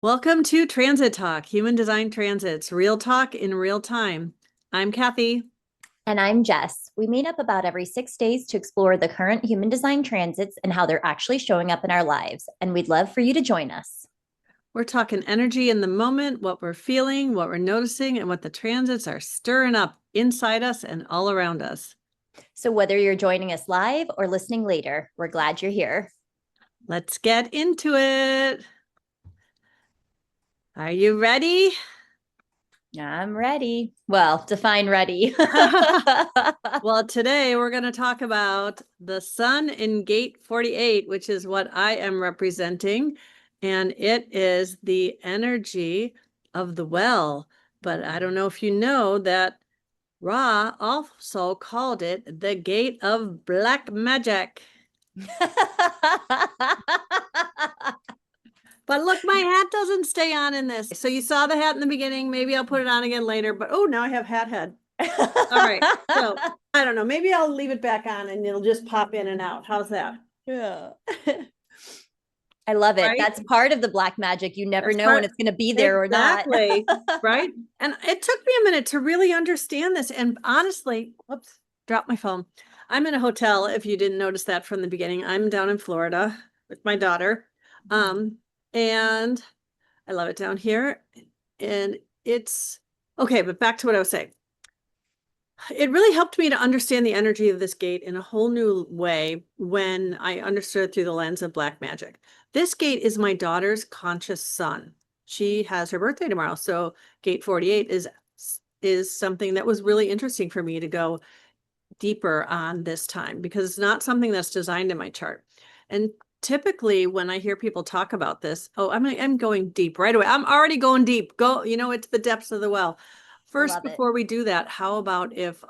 Welcome to Transit Talk, Human Design Transits, real talk in real time. I'm Kathy. And I'm Jess. We meet up about every 6 days to explore the current human design transits and how they're actually showing up in our lives. And we'd love for you to join us. We're talking energy in the moment, what we're feeling, what we're noticing, and what the transits are stirring up inside us and all around us. So, whether you're joining us live or listening later, we're glad you're here. Let's get into it. Are you ready? I'm ready. Well, define ready. Well, today we're going to talk about the sun in gate 48, which is what I am representing. And it is the energy of the well. But I don't know if you know that Ra also called it the gate of black magic. But look, my hat doesn't stay on in this. So you saw the hat in the beginning. Maybe I'll put it on again later. But oh, now I have hat head. All right. So I don't know. Maybe I'll leave it back on and it'll just pop in and out. How's that? Yeah. I love it. Right? That's part of the black magic. You never That's know when it's going to be there or not. Exactly. Right. And it took me a minute to really understand this. And honestly, whoops, dropped my phone. I'm in a hotel. If you didn't notice that from the beginning, I'm down in Florida with my daughter. And I love it down here. And it's okay. But back to what I was saying. It really helped me to understand the energy of this gate in a whole new way when I understood through the lens of black magic. This gate is my daughter's conscious sun. She has her birthday tomorrow, so gate 48 is something that was really interesting for me to go deeper on this time because it's not something that's designed in my chart. And typically when I hear people talk about this, oh, I'm going deep right away. I'm already going deep. Go, it's the depths of the well. First, before we do that, how about if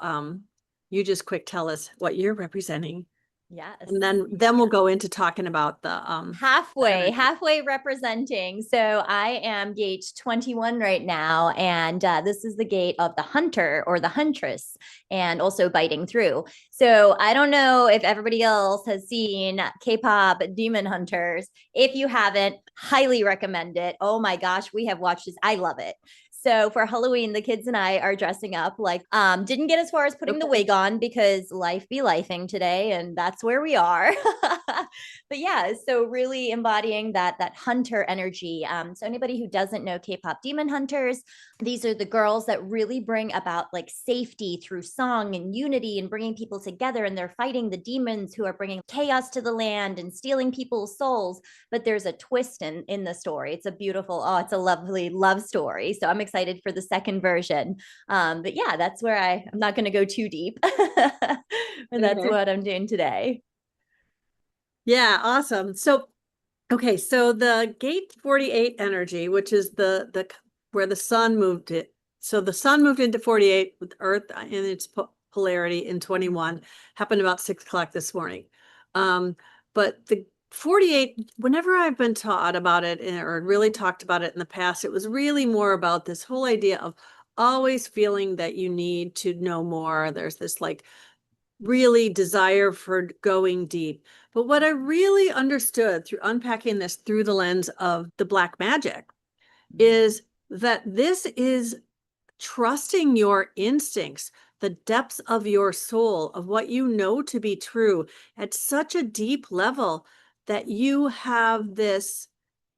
you just quick tell us what you're representing? Yes. And then we'll go into talking about the halfway representing. So I am gate 21 right now, and this is the gate of the hunter or the huntress, and also biting through. So I don't know if everybody else has seen K-pop Demon Hunters. If you haven't, highly recommend it. Oh my gosh, we have watched this. I love it. So for Halloween, the kids and I are dressing up like didn't get as far as putting the wig on because life be lifing today, and that's where we are. But yeah, so really embodying that hunter energy. So anybody who doesn't know K-pop Demon Hunters, these are the girls that really bring about like safety through song and unity and bringing people together, and they're fighting the demons who are bringing chaos to the land and stealing people's souls. But there's a twist in the story. It's it's a lovely love story. So I'm excited for the second version. But yeah, that's where I'm not going to go too deep. And that's what I'm doing today. Yeah, awesome. So, okay, so the gate 48 energy, which is the where the sun moved it. So the sun moved into 48 with Earth in its polarity in 21, happened about 6 o'clock this morning. But the 48, whenever I've been taught about it or really talked about it in the past, it was really more about this whole idea of always feeling that you need to know more. There's this like really desire for going deep. But what I really understood through unpacking this through the lens of the black magic is that this is trusting your instincts, the depths of your soul, of what you know to be true at such a deep level that you have this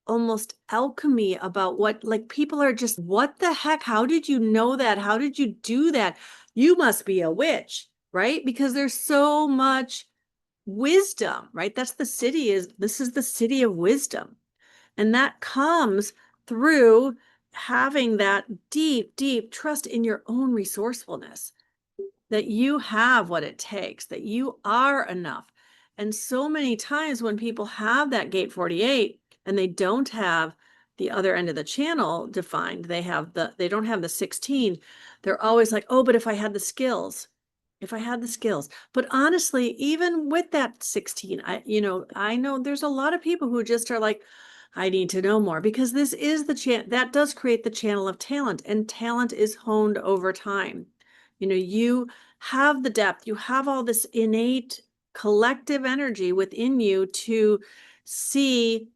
almost alchemy about what, like, people are just, what the heck? How did you know that? How did you do that? You must be a witch, right? Because there's so much wisdom, right? This is the city of wisdom. And that comes through having that deep, deep trust in your own resourcefulness, that you have what it takes, that you are enough. And so many times when people have that gate 48 and they don't have the other end of the channel defined, they don't have the 16, they're always like, oh, but if I had the skills, But honestly, even with that 16, I know there's a lot of people who just are like, I need to know more, because this is that does create the channel of talent, and talent is honed over time. You have the depth, you have all this innate collective energy within you to see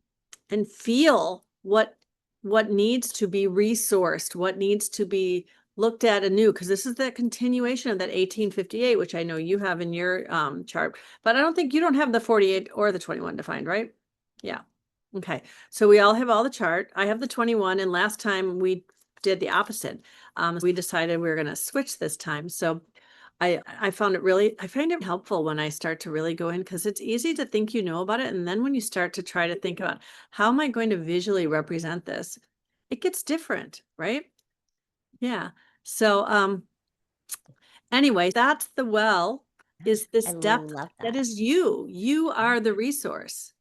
and feel what what needs to be resourced, what needs to be looked at anew, because this is that continuation of that 1858, which I know you have in your chart, but I don't think you don't have the 48 or the 21 defined, right? Yeah. Okay. So we all have all the chart. I have the 21, and last time we did the opposite. We decided we were going to switch this time. So I find it helpful when I start to really go in, because it's easy to think you know about it. And then when you start to try to think about how am I going to visually represent this, it gets different, right? Yeah. So anyway, that's the well, is this I depth love that that. is you. You are the resource.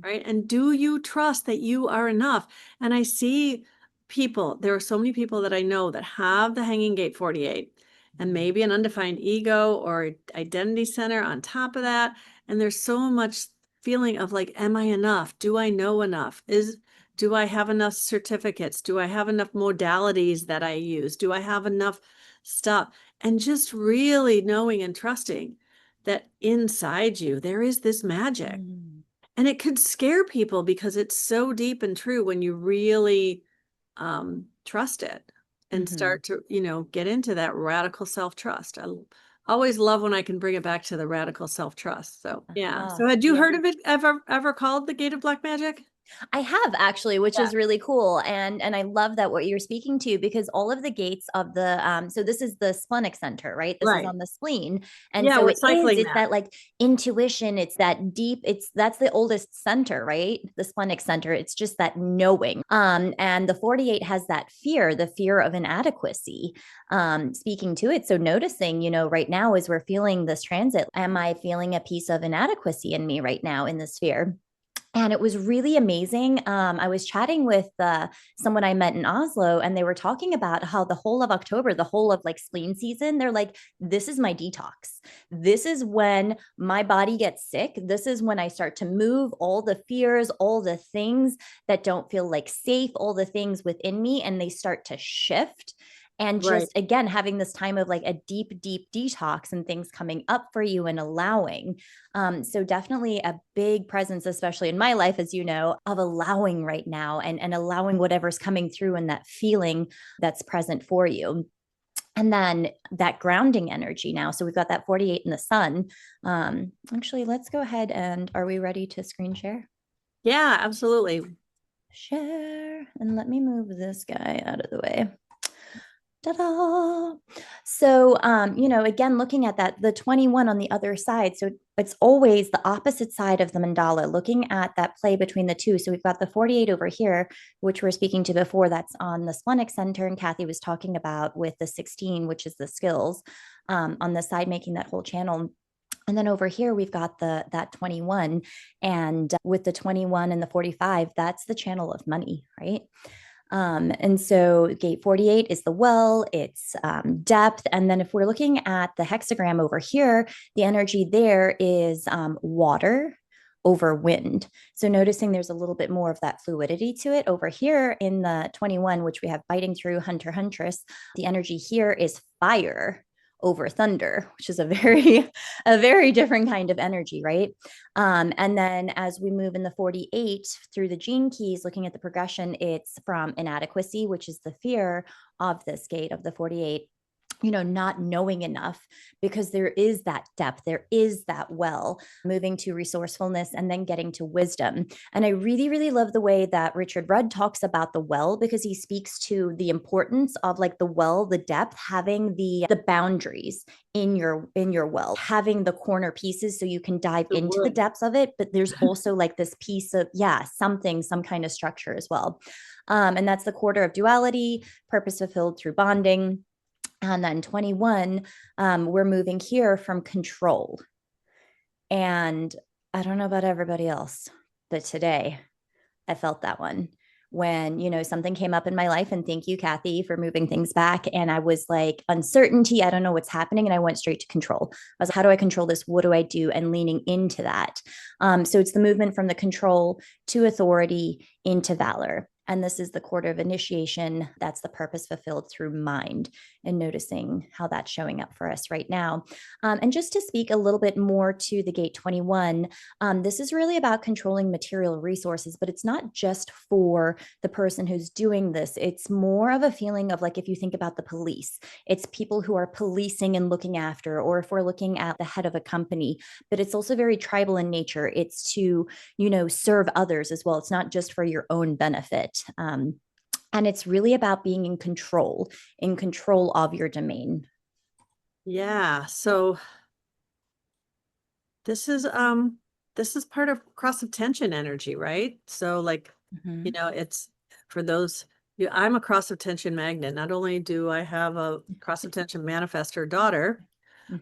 Right? And do you trust that you are enough? And I see people, there are so many people that I know that have the hanging gate 48 and maybe an undefined ego or identity center on top of that. And there's so much feeling of like, am I enough? Do I know enough? Do I have enough certificates? Do I have enough modalities that I use? Do I have enough stuff? And just really knowing and trusting that inside you, there is this magic. And it could scare people because it's so deep and true when you really trust it and start to, get into that radical self-trust. I always love when I can bring it back to the radical self-trust. So, yeah. So had you heard of it ever called the Gate of Black Magic? I have actually, which Yeah. is really cool. And I love that what you're speaking to, because all of the gates of the so this is the splenic center, right? This is Right. on the spleen. And Yeah, so we're cycling it's that like intuition, it's that deep, that's the oldest center, right? The splenic center. It's just that knowing. And the 48 has that fear, the fear of inadequacy, speaking to it. So noticing, right now as we're feeling this transit, am I feeling a piece of inadequacy in me right now in this fear? And it was really amazing. I was chatting with someone I met in Oslo, and they were talking about how the whole of October, the whole of like spleen season, they're like, this is my detox. This is when my body gets sick. This is when I start to move all the fears, all the things that don't feel like safe, all the things within me, and they start to shift. And Right. just again, having this time of like a deep, deep detox and things coming up for you and allowing. So definitely a big presence, especially in my life, as you know, of allowing right now and allowing whatever's coming through and that feeling that's present for you. And then that grounding energy now. So we've got that 48 in the sun. Actually, let's go ahead and are we ready to screen share? Yeah, absolutely. Share. And let me move this guy out of the way. Ta-da. So, again, looking at that, the 21 on the other side. So it's always the opposite side of the mandala, looking at that play between the two. So we've got the 48 over here, which we're speaking to before, that's on the splenic center. And Kathy was talking about with the 16, which is the skills on the side, making that whole channel. And then over here, we've got that 21. And with the 21 and the 45, that's the channel of money, right? And so gate 48 is the well, it's depth. And then if we're looking at the hexagram over here, the energy there is water over wind. So noticing there's a little bit more of that fluidity to it. Over here in the 21, which we have biting through Huntress, the energy here is fire over thunder, which is a very different kind of energy, right? And then as we move in the 48 through the gene keys, looking at the progression, it's from inadequacy, which is the fear of this gate of the 48, not knowing enough, because there is that depth, there is that well, moving to resourcefulness and then getting to wisdom. And I really, really love the way that Richard Rudd talks about the well, because he speaks to the importance of like the well, the depth, having the boundaries in your well, having the corner pieces so you can dive into the depths of it. But there's also like this piece of, some kind of structure as well. And that's the quarter of duality, purpose fulfilled through bonding. And then 21, we're moving here from control. And I don't know about everybody else, but today I felt that one when, something came up in my life. And thank you, Kathy, for moving things back. And I was like, uncertainty, I don't know what's happening. And I went straight to control. I was like, how do I control this? What do I do? And leaning into that. So it's the movement from the control to authority into valor. And this is the quarter of initiation. That's the purpose fulfilled through mind, and noticing how that's showing up for us right now. And just to speak a little bit more to the gate 21, this is really about controlling material resources, but it's not just for the person who's doing this. It's more of a feeling of like, if you think about the police, it's people who are policing and looking after, or if we're looking at the head of a company, but it's also very tribal in nature. It's to, serve others as well. It's not just for your own benefit. And it's really about being in control of your domain. Yeah. So this is part of cross of tension energy, right? So like, it's for those, I'm a cross of tension magnet. Not only do I have a cross of tension manifestor daughter,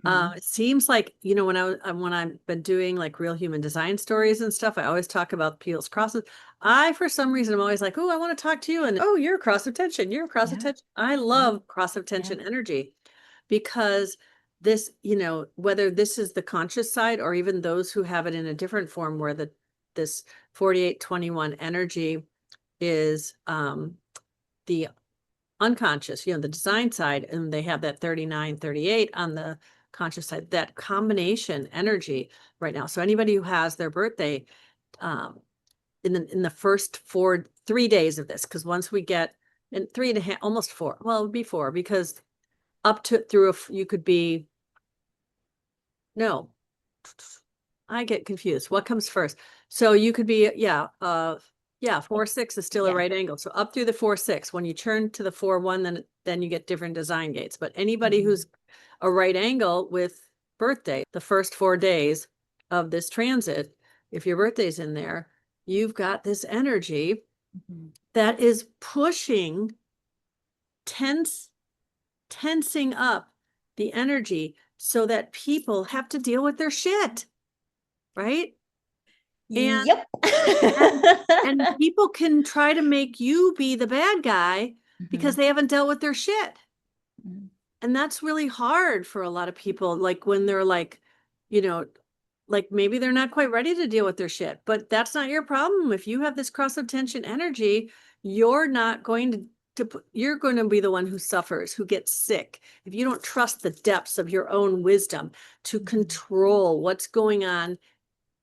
it seems like, when I've been doing like real human design stories and stuff, I always talk about people's crosses. For some reason, I'm always like, oh, I want to talk to you. And, oh, you're a cross of tension. You're a cross of tension. I love cross of tension energy, because this, whether this is the conscious side or even those who have it in a different form, where this 4821 energy is the unconscious, the design side, and they have that 3938 on the conscious side, that combination energy right now. So anybody who has their birthday in the first 3 days of this, because once we get in 3.5, almost 4, well, it would be 4, because up to through you could be, no, I get confused. What comes first? So you could be, 4-6 is still a right angle. So up through the 4-6, when you turn to the 4-1, then you get different design gates. But anybody who's a right angle with birthday, the first 4 days of this transit, if your birthday's in there, you've got this energy that is pushing, tensing up the energy so that people have to deal with their shit, right? And, yep. and people can try to make you be the bad guy because they haven't dealt with their shit. And that's really hard for a lot of people. Like when they're like, like maybe they're not quite ready to deal with their shit, but that's not your problem. If you have this cross of tension energy, you're not going you're going to be the one who suffers, who gets sick. If you don't trust the depths of your own wisdom to control what's going on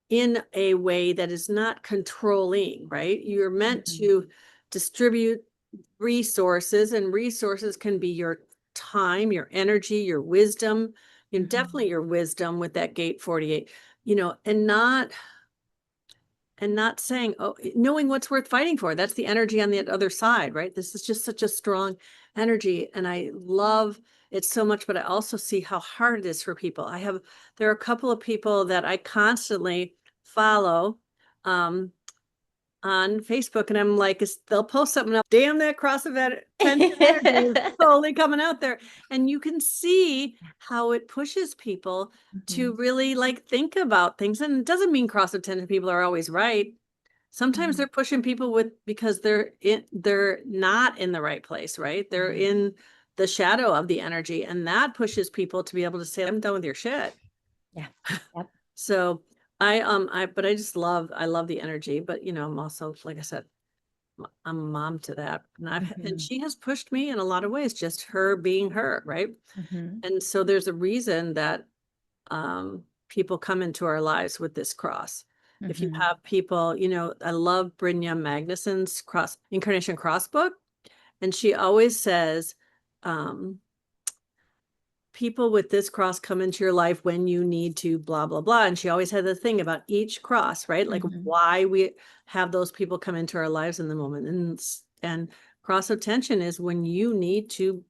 in a way that is not controlling, right? You're meant to distribute resources, and resources can be your time, your energy, your wisdom, definitely your wisdom with that gate 48, and not saying, oh, knowing what's worth fighting for. That's the energy on the other side, right? This is just such a strong energy, and I love it so much, but I also see how hard it is for people. There are a couple of people that I constantly follow on Facebook, and I'm like, they'll post something up, damn, that cross of tension energy is totally coming out there. And you can see how it pushes people to really like think about things. And it doesn't mean cross of tension people are always right. Sometimes they're pushing people because they're not in the right place, right? They're in the shadow of the energy, and that pushes people to be able to say, I'm done with your shit. Yeah. Yep. So I love the energy, but I'm also, like I said, I'm a mom to that. And she has pushed me in a lot of ways, just her being her, right? And so there's a reason that people come into our lives with this cross. If you have people, I love Brynja Magnuson's Incarnation Cross book, and she always says, people with this cross come into your life when you need to blah, blah, blah. And she always had the thing about each cross, right? Like why we have those people come into our lives in the moment. And cross of tension is when you need to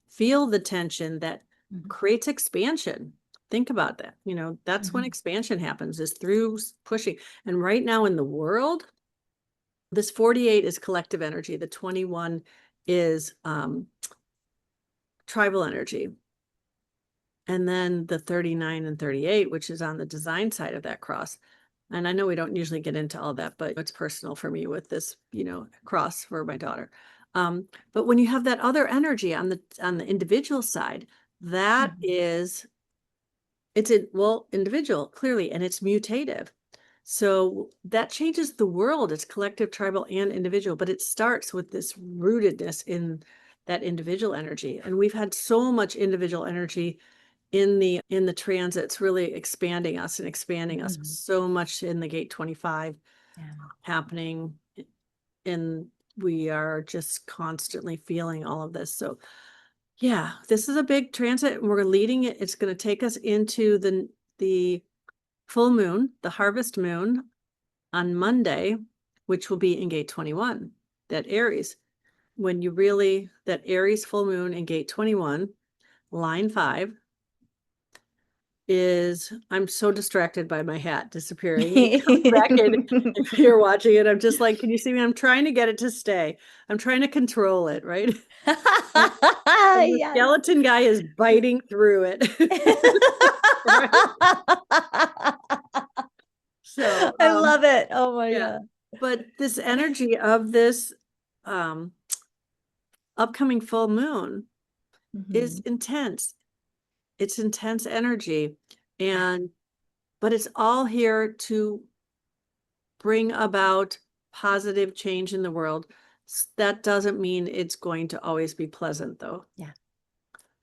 feel the tension that creates expansion. Think about that. That's when expansion happens, is through pushing. And right now in the world, this 48 is collective energy. The 21 is tribal energy. And then the 39 and 38, which is on the design side of that cross. And I know we don't usually get into all that, but it's personal for me with this, cross for my daughter. But when you have that other energy on the individual side, that is, individual clearly, and it's mutative. So that changes the world. It's collective, tribal, and individual, but it starts with this rootedness in that individual energy. And we've had so much individual energy in the transits, really expanding us and expanding us so much in the gate 25 happening. And we are just constantly feeling all of this. So yeah, this is a big transit, and we're leading it. It's going to take us into the full moon, the harvest moon on Monday, which will be in gate 21, that Aries. When you really, that Aries full moon in gate 21, line 5 is, I'm so distracted by my hat disappearing and coming back in. If you're watching it, I'm just like, can you see me? I'm trying to get it to stay. I'm trying to control it, right? And the Yes. skeleton guy is biting through it. So I love it. Oh my yeah. God. But this energy of this upcoming full moon is intense. It's intense energy. But it's all here to bring about positive change in the world. That doesn't mean it's going to always be pleasant, though. Yeah.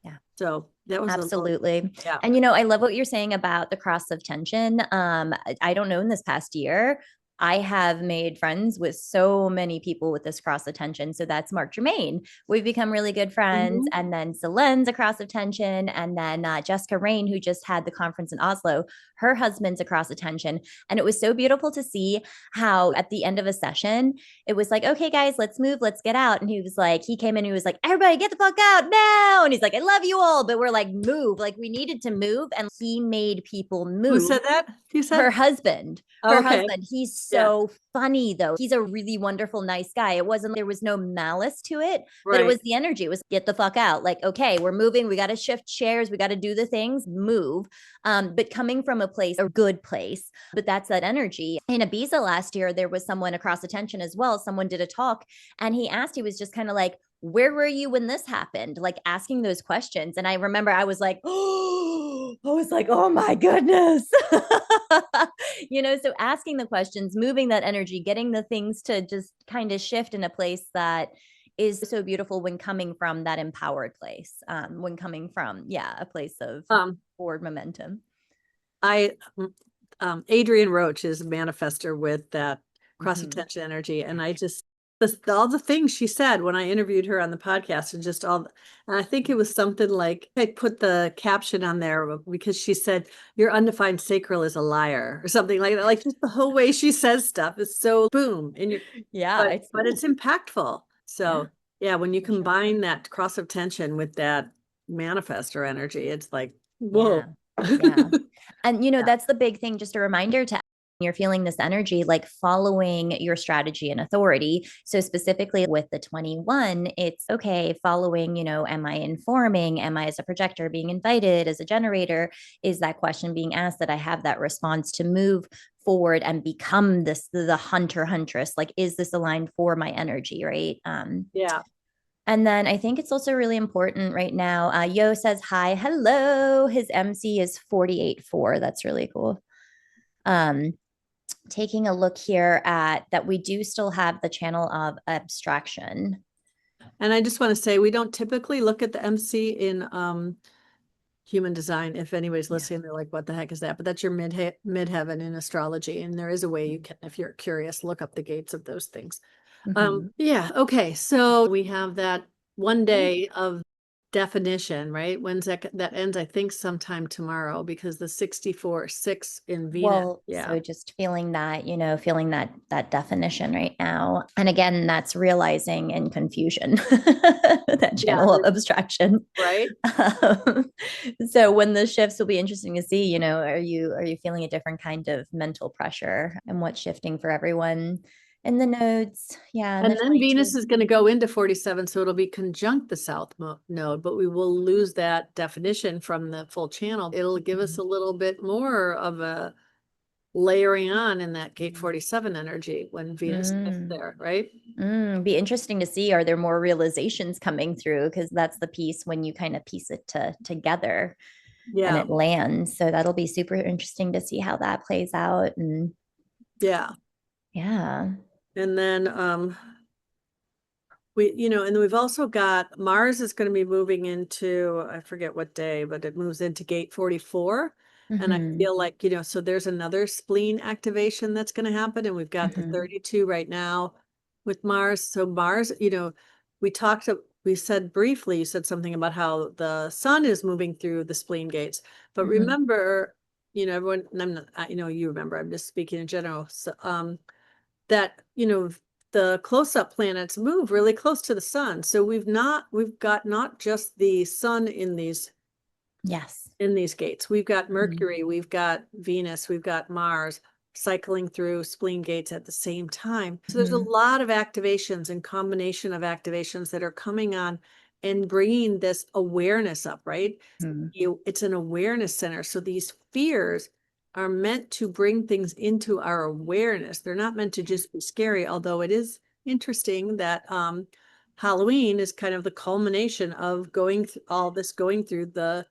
Yeah. So that was absolutely. Yeah. And I love what you're saying about the cross of tension. I don't know, in this past year, I have made friends with so many people with this cross of tension. So that's Mark Germain. We've become really good friends. And then Selen's a cross of tension. And then Jessica Rain, who just had the conference in Oslo, her husband's a cross of tension. And it was so beautiful to see how at the end of a session, it was like, okay, guys, let's move, let's get out. And he came in, he was like, everybody get the fuck out now. And he's like, I love you all, but we're like, move. Like, we needed to move. And he made people move. Who said that? You said her husband. Her husband. He's so funny, though. He's a really wonderful, nice guy. There was no malice to it, but it was the energy. It was get the fuck out. Like, okay, we're moving. We got to shift chairs. We got to do the things, move. But coming from a good place. But that's that energy. In Ibiza last year, there was someone across attention as well. Someone did a talk, and he was just kind of like, where were you when this happened? Like, asking those questions. And I remember I was like, oh my goodness. So asking the questions, moving that energy, getting the things to just kind of shift in a place that is so beautiful when coming from that empowered place, when coming from, a place of forward momentum. Adrienne Roach is a manifester with that cross attention energy. And I just, all the things she said when I interviewed her on the podcast, and I think it was something like, I put the caption on there because she said, your undefined sacral is a liar, or something like that. Like, just the whole way she says stuff is so boom. And but it's impactful. So when you combine that cross of tension with that manifester energy, it's like, whoa. Yeah. And that's the big thing. Just a reminder to you're feeling this energy, like following your strategy and authority. So specifically with the 21, it's okay, following, am I informing? Am I, as a projector, being invited? As a generator, is that question being asked that I have that response to move forward and become the huntress? Like, is this aligned for my energy? Right. And then I think it's also really important right now. Yo says, hi, hello. His MC is 48.4. That's really cool. Taking a look here at that, we do still have the channel of abstraction. And I just want to say, we don't typically look at the MC in human design. If anybody's listening, they're like, what the heck is that? But that's your midheaven in astrology. And there is a way you can, if you're curious, look up the gates of those things. Okay. So we have that one day of definition, right? When's that ends? I think sometime tomorrow, because the 64/6 in Venus. Well, so just feeling that, feeling that definition right now. And again, that's realizing in confusion, that channel of abstraction. Right. So when the shifts will be interesting to see, are you feeling a different kind of mental pressure, and what's shifting for everyone in the nodes? And then Venus is going to go into 47, so it'll be conjunct the south node, but we will lose that definition from the full channel. It'll give us a little bit more of a layering on in that gate 47 energy when Venus is there, right? Be interesting to see, are there more realizations coming through? Because that's the piece when you kind of piece it together and it lands. So that'll be super interesting to see how that plays out. And Yeah. Yeah. And then and we've also got Mars is going to be moving into, I forget what day, but it moves into gate 44. And I Mm-hmm. feel like, so there's another spleen activation that's going to happen. And we've got the 32 right now with Mars. So Mars, we said briefly, you said something about how the sun is moving through the spleen gates. But remember, everyone, and I'm not, you remember, I'm just speaking in general. So, that, the close-up planets move really close to the sun. So we've got not just the sun in these Yes. gates. We've got Mercury, we've got Venus, we've got Mars cycling through spleen gates at the same time. So there's a lot of activations and combination of activations that are coming on and bringing this awareness up, right? It's an awareness center. So these fears are meant to bring things into our awareness. They're not meant to just be scary, although it is interesting that Halloween is kind of the culmination of going through the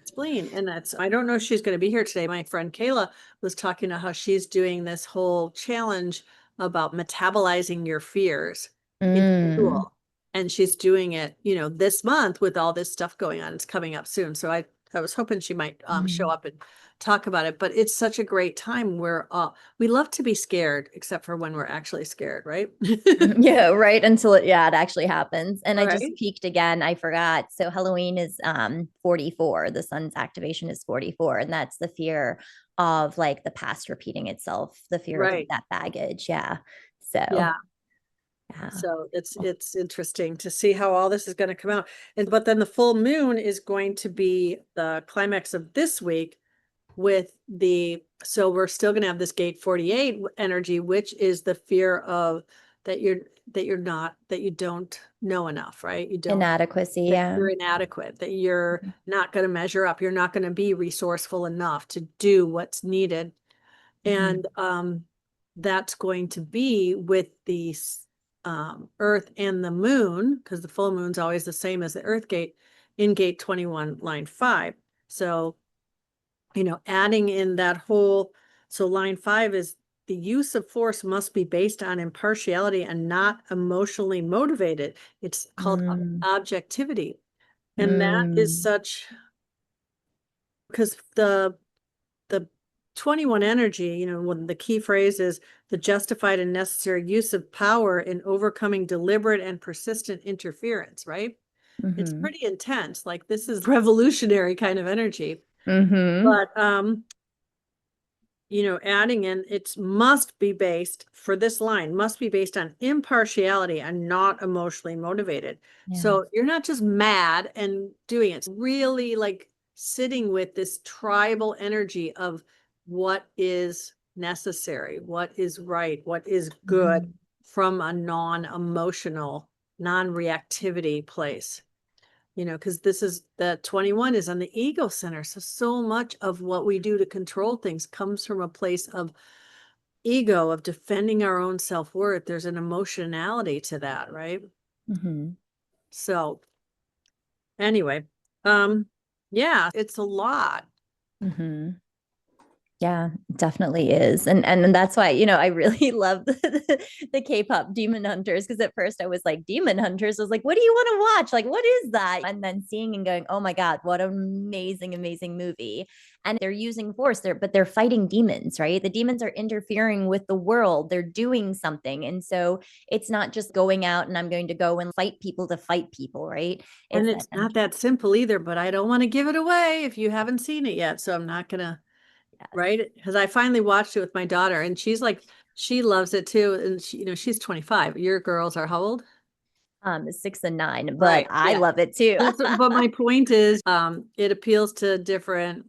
spleen. And I don't know if she's going to be here today. My friend Kayla was talking about how she's doing this whole challenge about metabolizing your fears in school. And she's doing it, this month with all this stuff going on. It's coming up soon. So I was hoping she might show up and talk about it. But it's such a great time where we love to be scared, except for when we're actually scared, right? Yeah, right. Until it actually happens. And I just Right. peeked again. I forgot. So Halloween is 44. The sun's activation is 44. And that's the fear of like the past repeating itself, the fear of like, Right. that baggage. Yeah. So Yeah. yeah. So it's interesting to see how all this is going to come out. But then the full moon is going to be the climax of this week so we're still going to have this gate 48 energy, which is the fear of that you don't know enough, right? Inadequacy. That Yeah. you're inadequate, that you're not going to measure up, you're not going to be resourceful enough to do what's needed. And that's going to be with the Earth and the moon, because the full moon's always the same as the Earth gate in gate 21, line 5. So, adding in that so line 5 is the use of force must be based on impartiality and not emotionally motivated. It's called objectivity. And that is because the 21 energy, when the key phrase is the justified and necessary use of power in overcoming deliberate and persistent interference, right? It's pretty intense. Like this is revolutionary kind of energy. But adding in for this line must be based on impartiality and not emotionally motivated. So you're not just mad and doing it. It's really like sitting with this tribal energy of what is necessary, what is right, what is good from a non-emotional, non-reactivity place. Because the 21 is on the ego center. So much of what we do to control things comes from a place of ego, of defending our own self-worth. There's an emotionality to that, right? So anyway, yeah, it's a lot. Yeah, definitely is. And that's why, I really love the K-pop Demon Hunters, because at first I was like, Demon Hunters, I was like, what do you want to watch? Like, what is that? And then seeing and going, oh my God, what an amazing, amazing movie. And they're using force there, but they're fighting demons, right? The demons are interfering with the world. They're doing something. And so it's not just going out and I'm going to go and fight people to fight people, right? And it's not that simple either, but I don't want to give it away if you haven't seen it yet. So I'm not gonna, right? Because I finally watched it with my daughter and she's like, she loves it too. And she's 25. Your girls are how old? 6 and 9, but Right. I Yeah. love it too. But my point is, it appeals to different,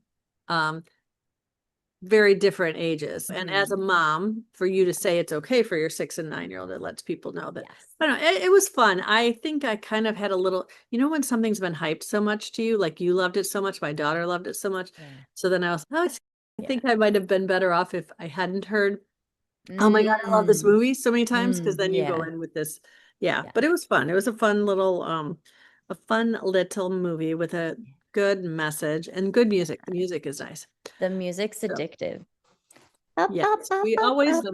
very different ages. And as a mom, for you to say it's okay for your 6 and 9-year-old, it lets people know that. I don't know. It was fun. I think I kind of had a little, when something's been hyped so much to you, like you loved it so much, my daughter loved it so much. So then I was, I think I might have been better off if I hadn't heard, oh my God, I love this movie so many times, because then you go in with this. Yeah, but it was fun. It was a fun little movie with a good message and good music. The music is nice. The music's addictive. Up, Yes, up, up, we up, always up.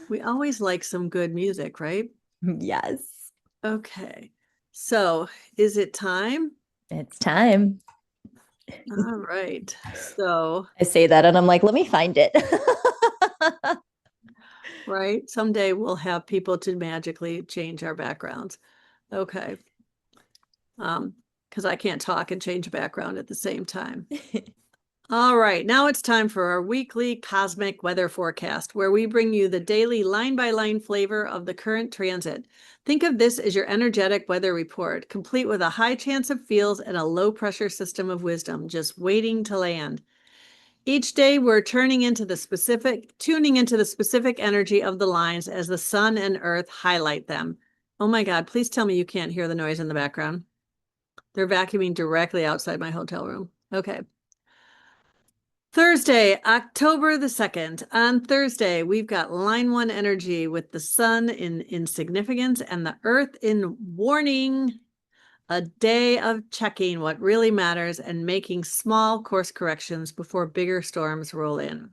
we always like some good music, right? Yes, Okay. So, is it time? it's time. All right. So, I say that and I'm like, let me find it. right, someday we'll have people to magically change our backgrounds. Okay. Because I can't talk and change a background at the same time. All right, now it's time for our weekly cosmic weather forecast, where we bring you the daily line-by-line flavor of the current transit. Think of this as your energetic weather report, complete with a high chance of feels and a low-pressure system of wisdom, just waiting to land. Each day, we're tuning into the specific energy of the lines as the sun and earth highlight them. Oh my God, please tell me you can't hear the noise in the background. They're vacuuming directly outside my hotel room. Okay. Thursday, October the 2nd. On Thursday, we've got line 1 energy with the sun in insignificance and the earth in warning. A day of checking what really matters and making small course corrections before bigger storms roll in.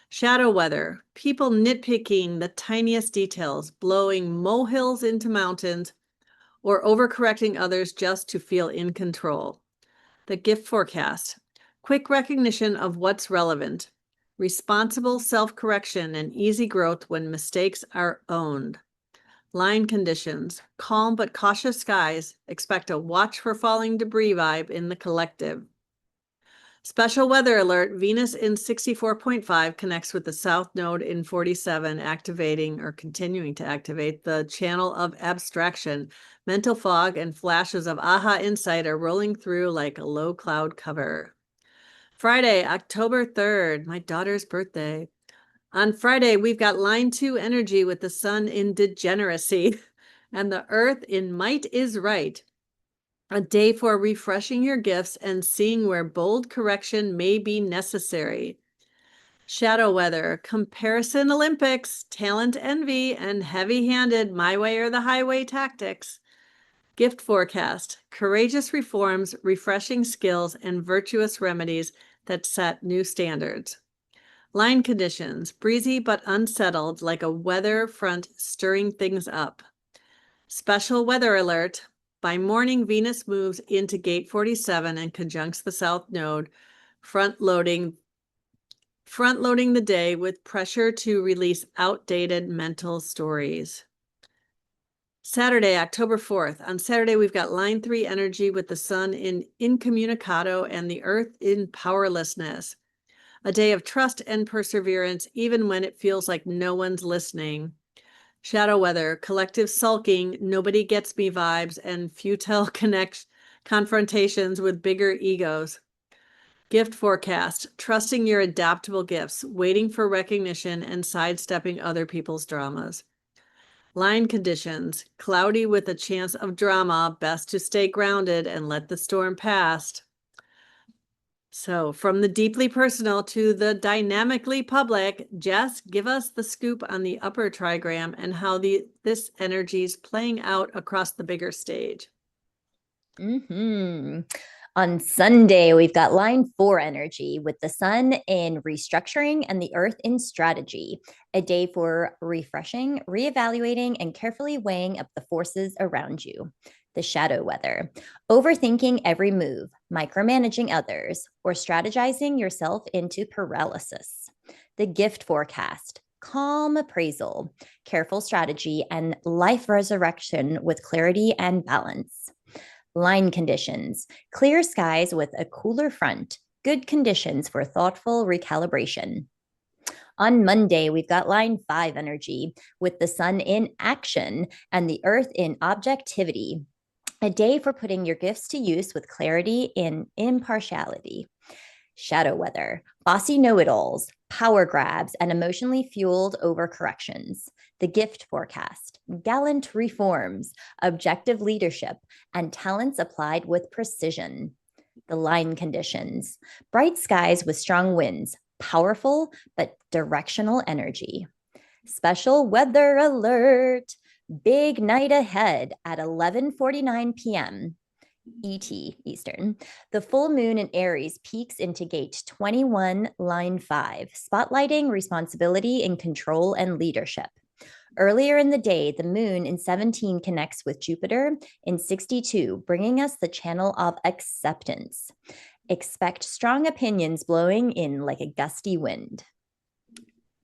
Shadow weather, people nitpicking the tiniest details, blowing molehills into mountains, or overcorrecting others just to feel in control. The gift forecast, quick recognition of what's relevant, responsible self-correction and easy growth when mistakes are owned. Line conditions, calm but cautious skies, expect a watch for falling debris vibe in the collective. Special weather alert, Venus in 64.5 connects with the South Node in 47, activating or continuing to activate the channel of abstraction. Mental fog and flashes of aha insight are rolling through like a low cloud cover. Friday, October 3rd, my daughter's birthday. On Friday, we've got line 2 energy with the sun in degeneracy and the earth in might is right. A day for refreshing your gifts and seeing where bold correction may be necessary. Shadow weather, comparison Olympics, talent envy, and heavy-handed my way or the highway tactics. Gift forecast, courageous reforms, refreshing skills, and virtuous remedies that set new standards. Line conditions, breezy but unsettled like a weather front stirring things up. Special weather alert. By morning, Venus moves into gate 47 and conjuncts the South Node, front-loading the day with pressure to release outdated mental stories. Saturday, October 4th. On Saturday, we've got line 3 energy with the sun in incommunicado and the earth in powerlessness. A day of trust and perseverance, even when it feels like no one's listening. Shadow weather, collective sulking, nobody gets me vibes, and futile confrontations with bigger egos. Gift forecast, trusting your adaptable gifts, waiting for recognition and sidestepping other people's dramas. Line conditions, cloudy with a chance of drama, best to stay grounded and let the storm pass. So from the deeply personal to the dynamically public, Jess, give us the scoop on the upper trigram and how this energy is playing out across the bigger stage. On Sunday, we've got line 4 energy with the sun in restructuring and the earth in strategy. A day for refreshing, reevaluating, and carefully weighing up the forces around you. The shadow weather, overthinking every move, micromanaging others, or strategizing yourself into paralysis. The gift forecast, calm appraisal, careful strategy, and life resurrection with clarity and balance. Line conditions, clear skies with a cooler front, good conditions for thoughtful recalibration. On Monday, we've got line 5 energy with the sun in action and the earth in objectivity. A day for putting your gifts to use with clarity and impartiality. Shadow weather, bossy know-it-alls, power grabs, and emotionally fueled overcorrections. The gift forecast, gallant reforms, objective leadership, and talents applied with precision. The line conditions, bright skies with strong winds, powerful but directional energy. Special weather alert, big night ahead at 11:49 p.m. ET, Eastern. The full moon in Aries peaks into gate 21, line 5, spotlighting responsibility in control and leadership. Earlier in the day, the moon in 17 connects with Jupiter in 62, bringing us the channel of acceptance. Expect strong opinions blowing in like a gusty wind.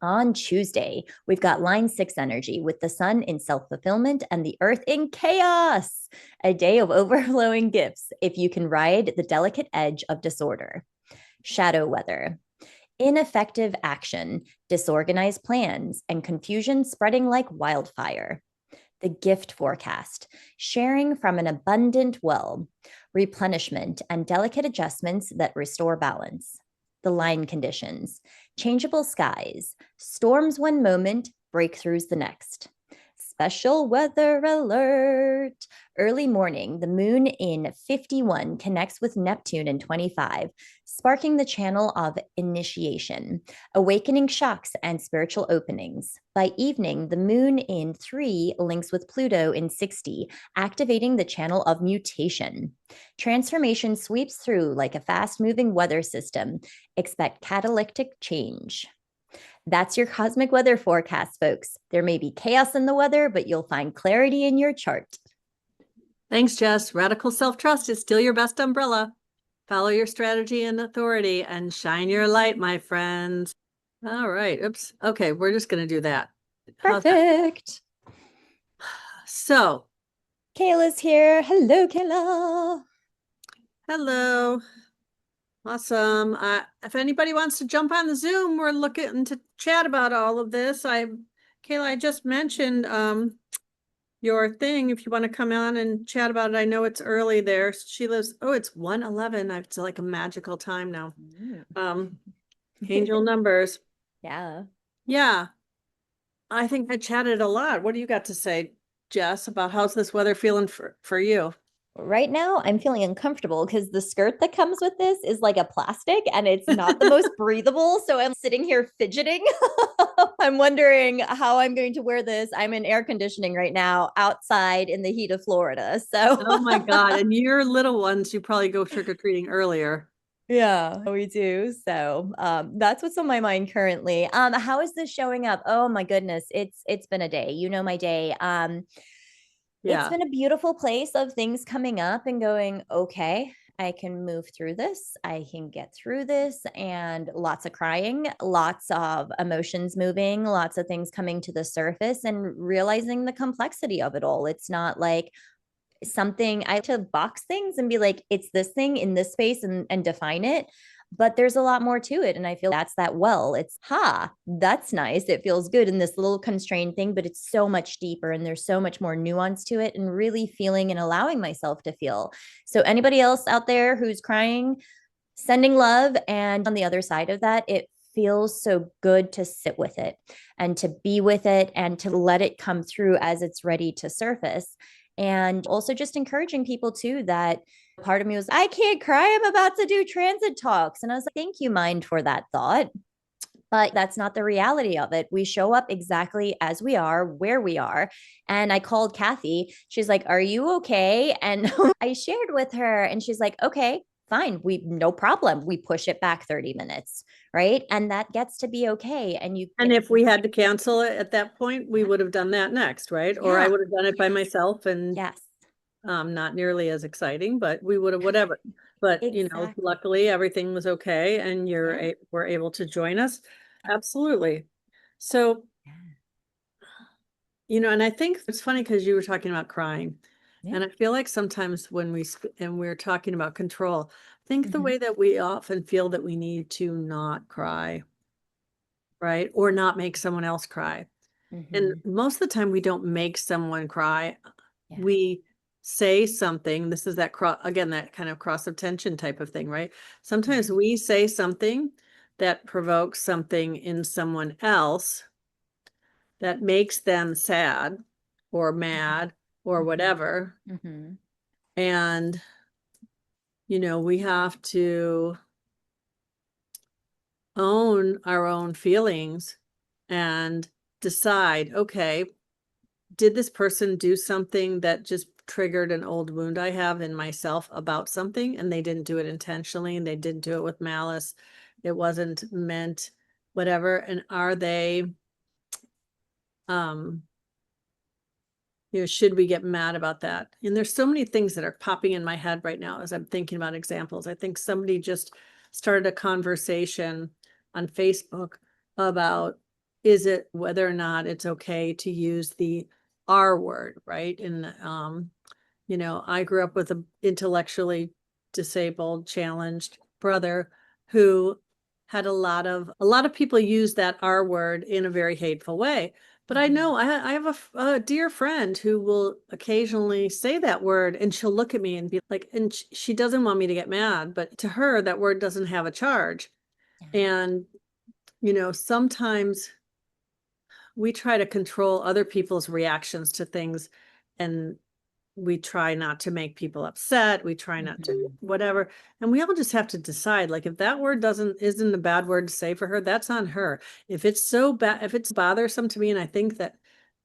On Tuesday, we've got line 6 energy with the sun in self fulfillment and the earth in chaos. A day of overflowing gifts if you can ride the delicate edge of disorder. Shadow weather. Ineffective action, disorganized plans, and confusion spreading like wildfire. The gift forecast, sharing from an abundant well, replenishment, and delicate adjustments that restore balance. The line conditions, changeable skies, storms one moment, breakthroughs the next. Special weather alert. Early morning, the moon in 51 connects with Neptune in 25, sparking the channel of initiation, awakening shocks and spiritual openings. By evening, the moon in 3 links with Pluto in 60, activating the channel of mutation. Transformation sweeps through like a fast-moving weather system. Expect catalytic change. That's your cosmic weather forecast, folks. There may be chaos in the weather, but you'll find clarity in your chart. Thanks, Jess. Radical self-trust is still your best umbrella. Follow your strategy and authority and shine your light, my friends. All right. Oops. Okay, we're just going to do that. Perfect. So, Kayla's here. Hello, Kayla. hello. Awesome. If anybody wants to jump on the Zoom, we're looking to chat about all of this. Kayla, I just mentioned your thing. If you want to come on and chat about it, I know it's early there. She lives, it's 1:11. It's like a magical time now. Angel numbers. Yeah. Yeah. I think I chatted a lot. What do you got to say, Jess, about how's this weather feeling for you? Right now, I'm feeling uncomfortable because the skirt that comes with this is like a plastic and it's not the most breathable. So I'm sitting here fidgeting. I'm wondering how I'm going to wear this. I'm in air conditioning right now outside in the heat of Florida. So, Oh my God. And your little ones, you probably go trick-or-treating earlier. yeah, we do. So that's what's on my mind currently. How is this showing up? Oh my goodness, it's been a day. You know my day. It's Yeah. been a beautiful place of things coming up and going, okay, I can move through this. I can get through this. And lots of crying, lots of emotions moving, lots of things coming to the surface and realizing the complexity of it all. It's not like something I have to box things and be like, it's this thing in this space and define it. But there's a lot more to it. And I feel that's that well. It's, that's nice. It feels good in this little constrained thing, but it's so much deeper and there's so much more nuance to it and really feeling and allowing myself to feel. So, anybody else out there who's crying, sending love. And on the other side of that, it feels so good to sit with it and to be with it and to let it come through as it's ready to surface. And also just encouraging people too that part of me was, I can't cry. I'm about to do transit talks. And I was like, thank you, mind, for that thought. But that's not the reality of it. We show up exactly as we are, where we are. And I called Kathy. She's like, are you okay? And I shared with her, and she's like, okay, fine. No problem. We push it back 30 minutes. Right. And that gets to be okay. And if we had to cancel it at that point, we would have done that next, right? Or I would have done it by myself and yes. Not nearly as exciting, but we would have whatever. But Exactly. luckily everything was okay and were able to join us. Absolutely. So, and I think it's funny because you were talking about crying. Yeah. And I feel like sometimes when we're talking about control, I think the way that we often feel that we need to not cry, right? Or not make someone else cry. And most of the time we don't make someone cry. Yeah. We say something. This is that that kind of cross of tension type of thing, right? Sometimes we say something that provokes something in someone else that makes them sad or mad or whatever. And, we have to own our own feelings and decide, okay, did this person do something that just triggered an old wound I have in myself about something, and they didn't do it intentionally, and they didn't do it with malice. It wasn't meant, whatever. And are they, should we get mad about that? And there's so many things that are popping in my head right now as I'm thinking about examples. I think somebody just started a conversation on Facebook about, is it whether or not it's okay to use the R word, right? And I grew up with an intellectually disabled, challenged brother who had a lot of people use that R word in a very hateful way. But I know I have a dear friend who will occasionally say that word, and she'll look at me and be like, and she doesn't want me to get mad, but to her, that word doesn't have a charge. And, sometimes we try to control other people's reactions to things, and we try not to make people upset. We try not to whatever. And we all just have to decide, like, if that word isn't a bad word to say for her, that's on her. If it's so bad, if it's bothersome to me, and I think that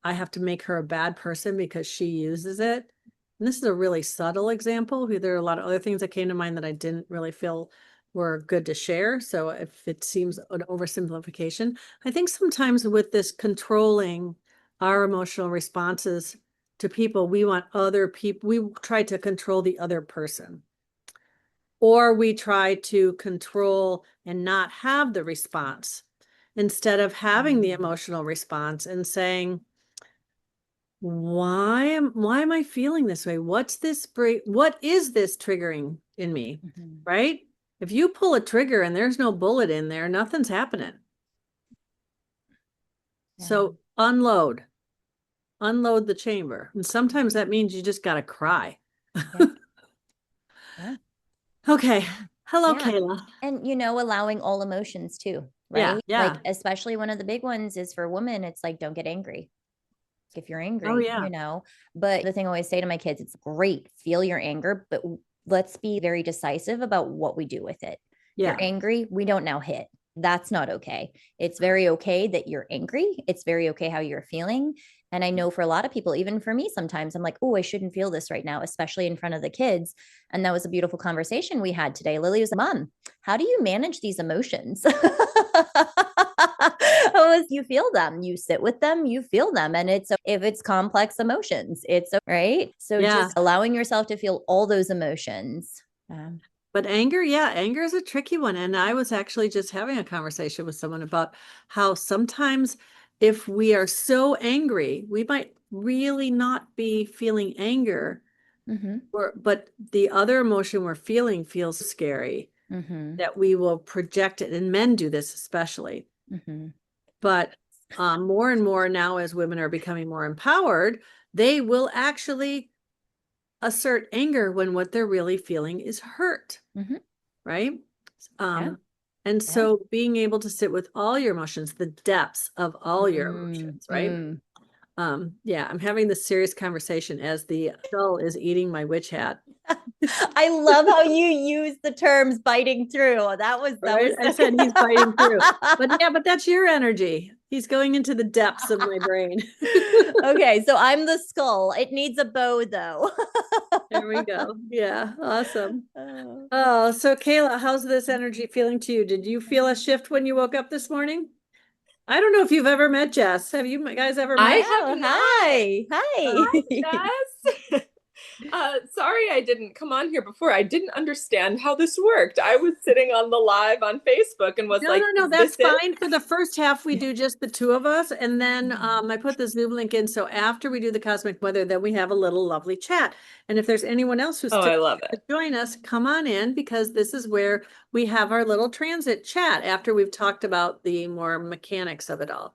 I have to make her a bad person because she uses it. And this is a really subtle example. There are a lot of other things that came to mind that I didn't really feel were good to share. So if it seems an oversimplification, I think sometimes with this controlling our emotional responses to people, we want other people, we try to control the other person, or we try to control and not have the response instead of having the emotional response and saying, why am I feeling this way? What is this triggering in me? Right? If you pull a trigger and there's no bullet in there, nothing's happening. So unload the chamber. And sometimes that means you just got to cry. Okay. Hello, Kayla. And, allowing all emotions too, Yeah, right? yeah. Like, especially one of the big ones is for women, it's like, don't get angry. If you're angry, Oh, yeah. But the thing I always say to my kids, it's great, feel your anger, but let's be very decisive about what we do with it. Yeah. You're angry, we don't now hit. That's not okay. It's very okay that you're angry. It's very okay how you're feeling. And I know for a lot of people, even for me, sometimes I'm like, oh, I shouldn't feel this right now, especially in front of the kids. And that was a beautiful conversation we had today. Lily was like, Mom, how do you manage these emotions? Oh, you feel them, you sit with them, you feel them. And if it's complex emotions, it's right. So just allowing yourself to feel all those emotions. But anger is a tricky one. And I was actually just having a conversation with someone about how sometimes if we are so angry, we might really not be feeling anger, but the other emotion we're feeling feels scary, that we will project it. And men do this especially. But more and more now, as women are becoming more empowered, they will actually assert anger when what they're really feeling is hurt. Right? And so being able to sit with all your emotions, the depths of all your emotions, right? I'm having this serious conversation as the skull is eating my witch hat. I love how you use the terms biting through. That was I said he's biting through. But that's your energy. He's going into the depths of my brain. Okay, so I'm the skull. It needs a bow though. There we go. Yeah, awesome. Oh, so Kayla, how's this energy feeling to you? Did you feel a shift when you woke up this morning? I don't know if you've ever met Jess. Have you guys ever met? I have not. Hi. Hi, Jess. Sorry I didn't come on here before. I didn't understand how this worked. I was sitting on the live on Facebook and was no, that's fine. For the first half, we do just the two of us. And then I put the Zoom link in. So after we do the cosmic weather, then we have a little lovely chat. And if there's anyone else who's I love it. Join us, come on in, because this is where we have our little transit chat after we've talked about the more mechanics of it all.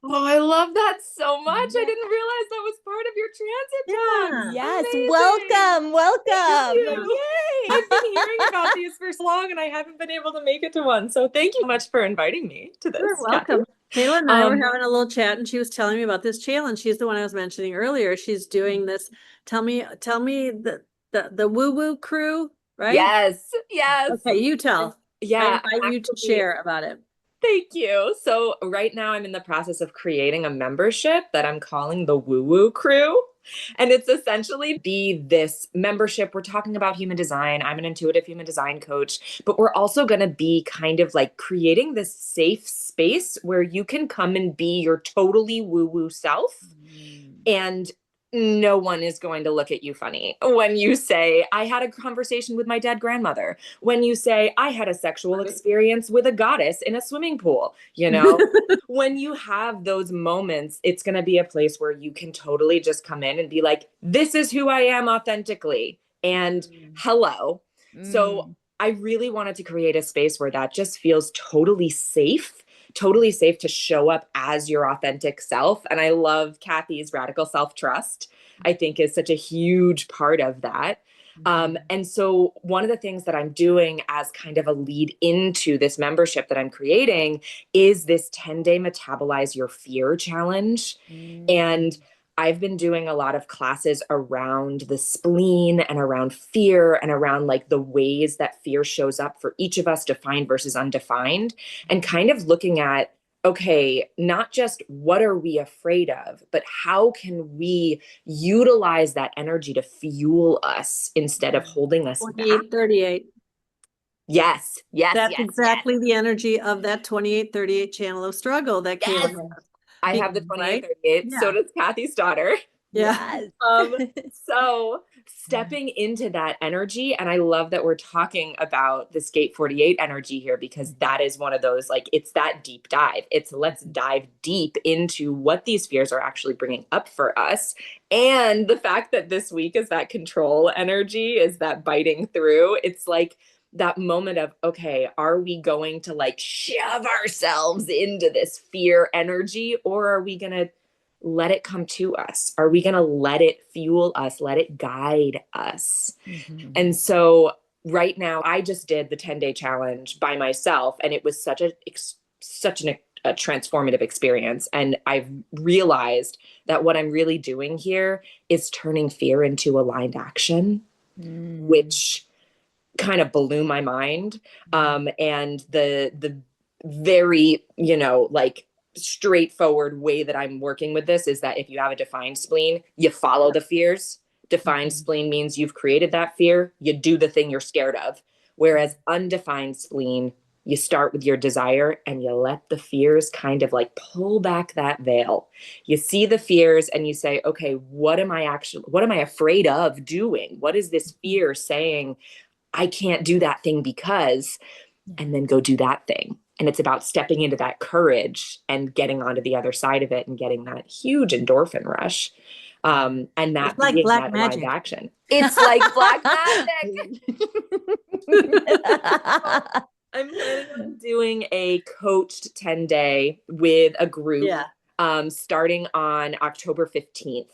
Oh, I love that so much. I didn't realize that was part of your transit talk. Yes. Amazing. Welcome. Yay. I've been hearing about these for so long and I haven't been able to make it to one. So thank you so much for inviting me to this. You're welcome. Kayla and I were having a little chat and she was telling me about this challenge. She's the one I was mentioning earlier. She's doing this. Tell me the woo-woo crew, right? Yes. Okay, you tell. Yeah. I invite you to share about it. Thank you. So right now I'm in the process of creating a membership that I'm calling the Woo Woo Crew. And it's essentially be this membership. We're talking about human design. I'm an intuitive human design coach, but we're also going to be kind of like creating this safe space where you can come and be your totally woo woo self. And no one is going to look at you funny when you say, I had a conversation with my dead grandmother. When you say, I had a sexual experience with a goddess in a swimming pool, you know, when you have those moments, it's going to be a place where you can totally just come in and be like, this is who I am authentically. And hello. So I really wanted to create a space where that just feels totally safe to show up as your authentic self. And I love Kathy's radical self-trust, I think is such a huge part of that. And so one of the things that I'm doing as kind of a lead into this membership that I'm creating is this 10-day Metabolize Your Fear challenge. And I've been doing a lot of classes around the spleen and around fear and around like the ways that fear shows up for each of us, defined versus undefined, and kind of looking at, okay, not just what are we afraid of, but how can we utilize that energy to fuel us instead of holding us back? 2838. Yes, yes, That's yes, exactly yes. the energy of that 2838 channel of struggle that Kayla Yes. has. I have the Right? 2838. Yeah. So does Kathy's daughter. Yeah. So stepping into that energy, and I love that we're talking about this gate 48 energy here, because that is one of those, like, it's that deep dive. It's let's dive deep into what these fears are actually bringing up for us. And the fact that this week is that control energy, is that biting through. It's like that moment of, okay, are we going to like shove ourselves into this fear energy, or are we going to let it come to us? Are we going to let it fuel us, let it guide us? And so right now I just did the 10-day challenge by myself, and it was such a transformative experience. And I've realized that what I'm really doing here is turning fear into aligned action, which kind of blew my mind. And the very, like straightforward way that I'm working with this is that if you have a defined spleen, you follow the fears. Defined spleen means you've created that fear, you do the thing you're scared of. Whereas undefined spleen, you start with your desire and you let the fears kind of like pull back that veil. You see the fears and you say, okay, what am I afraid of doing? What is this fear saying? I can't do that thing because, and then go do that thing. And it's about stepping into that courage and getting onto the other side of it and getting that huge endorphin rush. And that It's like being black that magic. aligned action. It's like black magic. I'm planning on doing a coached 10-day with a group, starting on October 15th.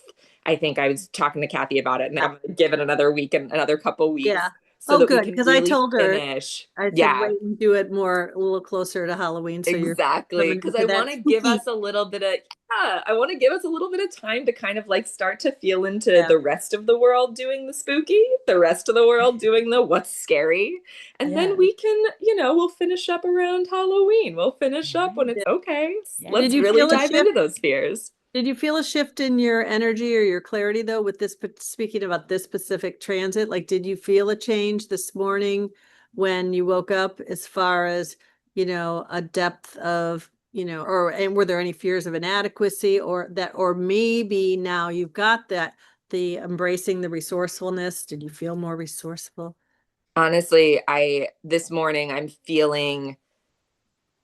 I think I was talking to Kathy about it, and I'm going to give it another week and another couple weeks. Yeah. So that good. we can Because really I told her, finish. I said, wait and do it a little closer to Halloween. So Exactly. Because I want to give us a little bit of, I want to give us a little bit of time to kind of like start to feel into the rest of the world doing the spooky, the rest of the world doing the what's scary. And then we can, we'll finish up around Halloween. We'll finish up when it's okay. Let's really dive into those fears. Did you feel a shift in your energy or your clarity though with this, speaking about this specific transit? Like, did you feel a change this morning when you woke up as far as, a depth of, and were there any fears of inadequacy or maybe now you've got the embracing the resourcefulness? Did you feel more resourceful? Honestly, this morning I'm feeling,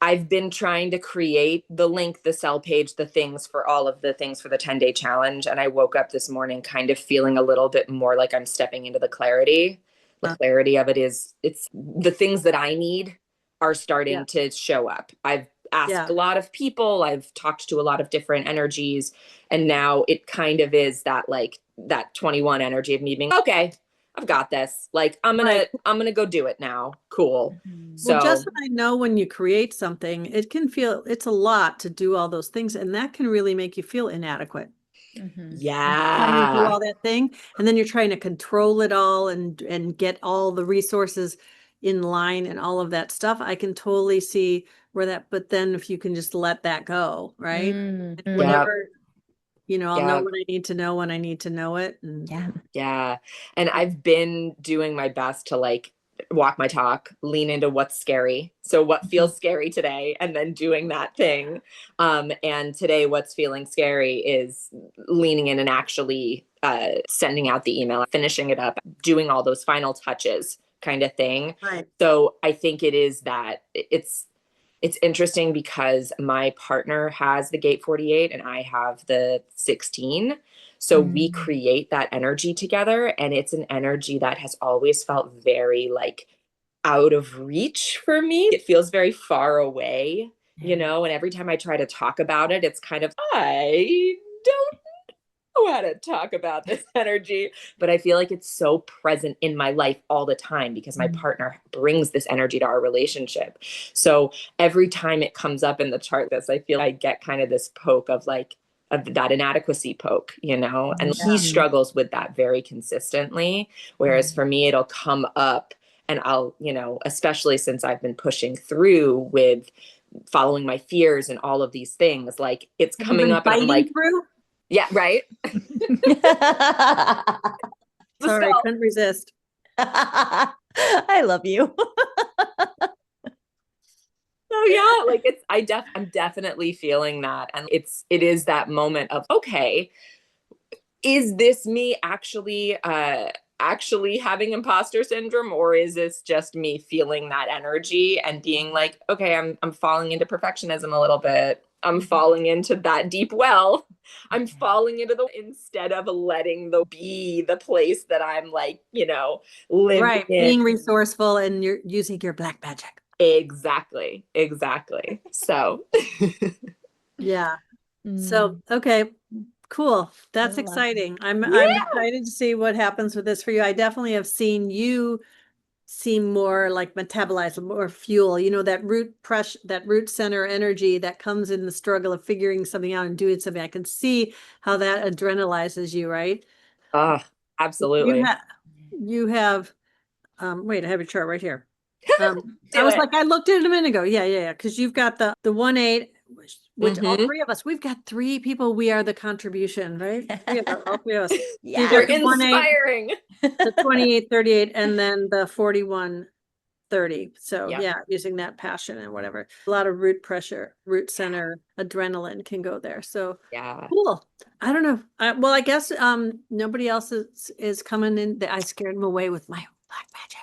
I've been trying to create the link, the cell page, the things for all of the things for the 10-day challenge. And I woke up this morning kind of feeling a little bit more like I'm stepping into the clarity. The clarity of it is, it's the things that I need are starting to show up. I've asked a lot of people, I've talked to a lot of different energies, and now it kind of is that like that 21 energy of me being, okay, I've got this. Like, I'm gonna go do it now. Cool. So well, just I know when you create something, it can feel it's a lot to do all those things, and that can really make you feel inadequate. Trying to do all that thing, and then you're trying to control it all and get all the resources in line and all of that stuff. I can totally see but then if you can just let that go, right? Mm, Yeah. Whenever, I'll know Yeah. what I need to know when I need to know it. And yeah. Yeah. And I've been doing my best to like walk my talk, lean into what's scary. So what feels scary today, and then doing that thing. And today what's feeling scary is leaning in and actually sending out the email, finishing it up, doing all those final touches kind of thing. Right. So I think it is that it's interesting because my partner has the gate 48 and I have the 16. So we create that energy together, and it's an energy that has always felt very like out of reach for me. It feels very far away, and every time I try to talk about it, it's kind of, I don't know how to talk about this energy, but I feel like it's so present in my life all the time because my partner brings this energy to our relationship. So every time it comes up in the chart, I feel I get kind of this poke of like, of that inadequacy poke, and he struggles with that very consistently. Whereas for me, it'll come up and I'll, especially since I've been pushing through with following my fears and all of these things, like it's coming up and I'm like, through? yeah, right. Sorry, I couldn't resist. I love you. So yeah, like I'm definitely feeling that. And it is that moment of, okay, is this me actually having imposter syndrome, or is this just me feeling that energy and being like, okay, I'm falling into perfectionism a little bit. I'm falling into that deep well. I'm falling into instead of letting be the place that I'm like, living right. in. Being resourceful and you're using your black magic. Exactly. So yeah. So, okay, cool. That's exciting. I'm excited to see what happens with this for you. I definitely have seen you seem more like metabolize, more fuel, that root center energy that comes in the struggle of figuring something out and doing something. I can see how that adrenalizes you, right? Absolutely. You have wait, I have a chart right here. I Do was it. like, I looked at it a minute ago. Yeah. Because you've got the 1-8, which all three of us, we've got 3 people. We are the contribution, right? All 3 of us. Yeah. You're inspiring. The 28, 38, and then the 41, 30. So Yeah. using that passion and whatever. A lot of root pressure, root center, adrenaline can go there. So Yeah. cool. I don't know. Well, I guess nobody else is coming in. I scared them away with my black magic.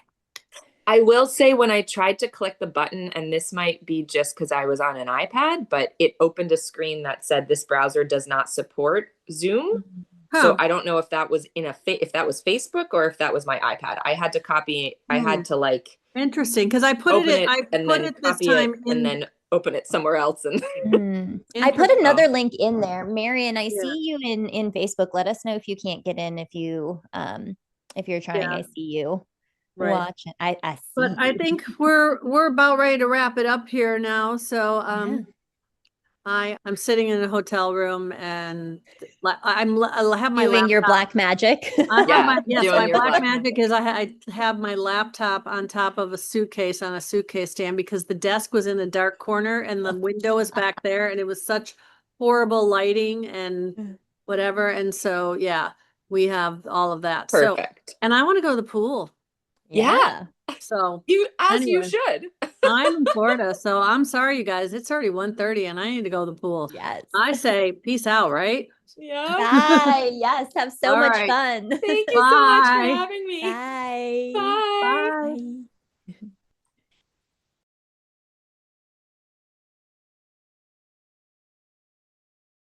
I will say, when I tried to click the button, and this might be just because I was on an iPad, but it opened a screen that said this browser does not support Zoom. So I don't know if that was if that was Facebook or if that was my iPad. I had to copy. I had to like. Interesting, because I put it. I put it this time and then open it somewhere else. And I put another link in there. Marion, I Yeah. see you in Facebook. Let us know if you can't get in, if you're trying. I see you. Right. Watch it. I see. But I think we're about ready to wrap it up here now. So I'm sitting in a hotel room and I have my doing laptop. your black magic. My doing your black black magic is I have my laptop on top of a suitcase on a suitcase stand because the desk was in a dark corner and the window was back there and it was such horrible lighting and whatever. And so we have all of that. perfect. So and I want to go to the pool. Yeah. So You anyway, should. I'm in Florida, so I'm sorry, you guys. It's already 1:30 and I need to go to the pool. Yes. I say peace out, right? Yeah. Bye. Yes. Have so All much right. fun. Thank you so much for having me. Bye. Bye.